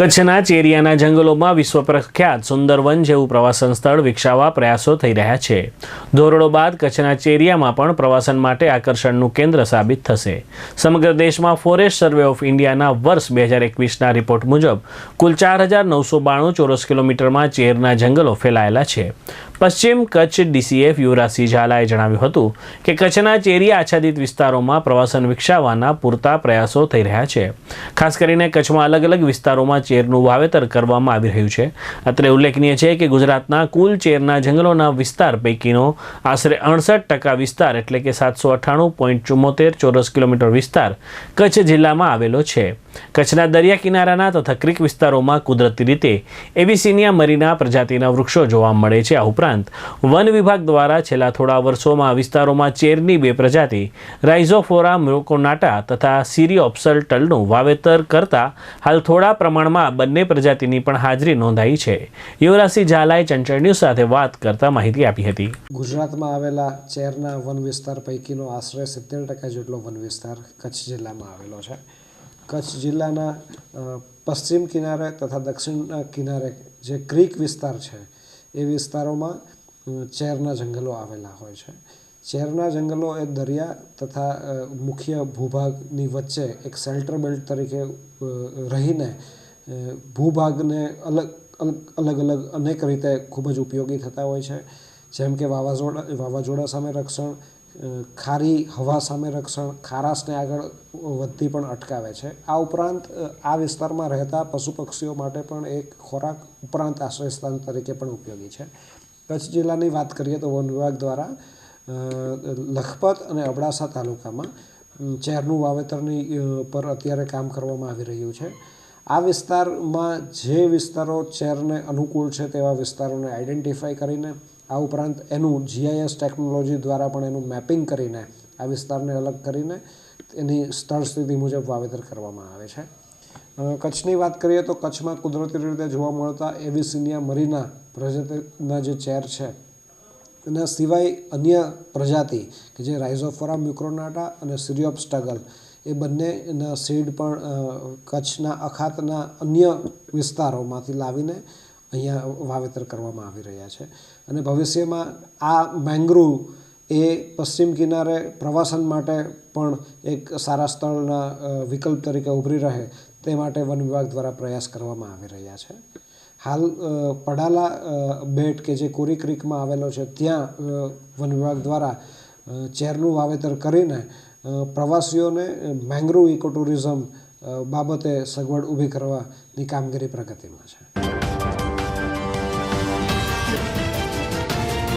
કચ્છના ચેરિયાના જંગલોમાં વિશ્વ પ્રખ્યાત સુંદરવન જેવું પ્રવાસન સ્થળ વિકસાવવા પ્રયાસો થઈ રહ્યા છે। ધોરડો બાદ કચ્છના ચેરિયામાં પણ પ્રવાસન માટે આકર્ષણનું કેન્દ્ર સાબિત થશે। સમગ્ર દેશમાં ફોરેસ્ટ સર્વે ઓફ ઇન્ડિયાના વર્ષ 2021ના રિપોર્ટ મુજબ કુલ 4,992 ચોરસ કિલોમીટરમાં ચેરના જંગલો ફેલાયેલા છે। પશ્ચિમ કચ્છ ડીસીએફ યુવરાજસિંહ ઝાલાએ જણાવ્યું હતું કે કચ્છના ચેરિયા આચ્છાદિત વિસ્તારોમાં પ્રવાસન વિકસાવવાના પૂરતા પ્રયાસો થઈ રહ્યા છે। ખાસ કરીને કચ્છમાં અલગ અલગ વિસ્તારોમાં ચેરનું વાવેતર કરવામાં આવી રહ્યું છે। અત્રે ઉલ્લેખનીય છે કે ગુજરાતના કુલ ચેરના જંગલોના વિસ્તાર પૈકીનો આશરે 68% વિસ્તાર એટલે કે 798.74 ચોરસ કિલોમીટર વિસ્તાર કચ્છ જિલ્લામાં આવેલો છે। કચ્છના દરિયા કિનારાના તથા ક્રીક વિસ્તારોમાં કુદરતી રીતે એબિસિનિયા મરીના પ્રજાતિના વૃક્ષો જોવા મળે છે। આ ઉપરાંત વન વિભાગ દ્વારા છેલ્લા થોડા વર્ષોમાં આ વિસ્તારોમાં ચેરની 2 પ્રજાતિ રાઇઝોફોરા મ્યુકોનાટા તથા સિરિયોપ્સલ ટલનું વાવેતર કરતા હાલ થોડા પ્રમાણમાં બંને પ્રજાતિની પણ હાજરી નોંધાઈ છે। યુવરાજસિંહ ઝાલાએ ચંચળ ન્યૂઝ સાથે વાત કરતા માહિતી આપી હતી। ગુજરાતમાં આવેલા ચેરના વન વિસ્તાર પૈકીનો આશરે 70% જેટલો વન વિસ્તાર કચ્છ જિલ્લામાં આવેલો છે। કચ્છ જિલ્લાના પશ્ચિમ કિનારે તથા દક્ષિણના કિનારે જે ક્રીક વિસ્તાર છે એ વિસ્તારોમાં ચેરના જંગલો આવેલા હોય છે। ચેરના જંગલો એ દરિયા તથા મુખ્ય ભૂભાગની વચ્ચે એક શેલ્ટર બેલ્ટ તરીકે રહીને ભૂભાગને અલગ અલગ અનેક રીતે ખૂબ જ ઉપયોગી થતા હોય છે। જેમ કે વાવાઝોડા સામે રક્ષણ, ખારી હવા સામે રક્ષણ, ખારાશને આગળ વધતી પણ અટકાવે છે। આ ઉપરાંત આ વિસ્તારમાં રહેતા પશુ પક્ષીઓ માટે પણ એક ખોરાક ઉપરાંત આશ્રયસ્થાન તરીકે પણ ઉપયોગી છે। કચ્છ જિલ્લાની વાત કરીએ તો વન વિભાગ દ્વારા લખપત અને અબડાસા તાલુકામાં ચેરનું વાવેતરની પર અત્યારે કામ કરવામાં આવી રહ્યું છે। આ વિસ્તારમાં જે વિસ્તારો ચેરને અનુકૂળ છે તેવા વિસ્તારોને આઈડેન્ટિફાઈ કરીને આ ઉપરાંત એનું GIS ટેકનોલોજી દ્વારા પણ એનું મેપિંગ કરીને આ વિસ્તારને અલગ કરીને એની સ્થળ સ્થિતિ મુજબ વાવેતર કરવામાં આવે છે। કચ્છની વાત કરીએ તો કચ્છમાં કુદરતી રીતે જોવા મળતા એબિસિનિયા મરીના પ્રજાતિના જે ચેર છે એના સિવાય અન્ય પ્રજાતિ કે જે રાઇઝોફોરા મ્યુકોનાટા અને સિરિયોપ્સલ એ બંનેના સીડ પણ કચ્છના અખાતના અન્ય વિસ્તારોમાંથી લાવીને અહીંયા વાવેતર કરવામાં આવી રહ્યા છે। અને ભવિષ્યમાં આ મેંગ્રુવ એ પશ્ચિમ કિનારે પ્રવાસન માટે પણ એક સારા સ્થળના વિકલ્પ તરીકે ઉભરી રહે તે માટે વન વિભાગ દ્વારા પ્રયાસ કરવામાં આવી રહ્યા છે। હાલ પડાલા બેટ કે જે કોરી ક્રીકમાં આવેલો છે ત્યાં વન વિભાગ દ્વારા ચેરનું વાવેતર કરીને પ્રવાસીઓને મેંગ્રુવ ઇકો ટુરિઝમ બાબતે સગવડ ઊભી કરવાની કામગીરી પ્રગતિમાં છે।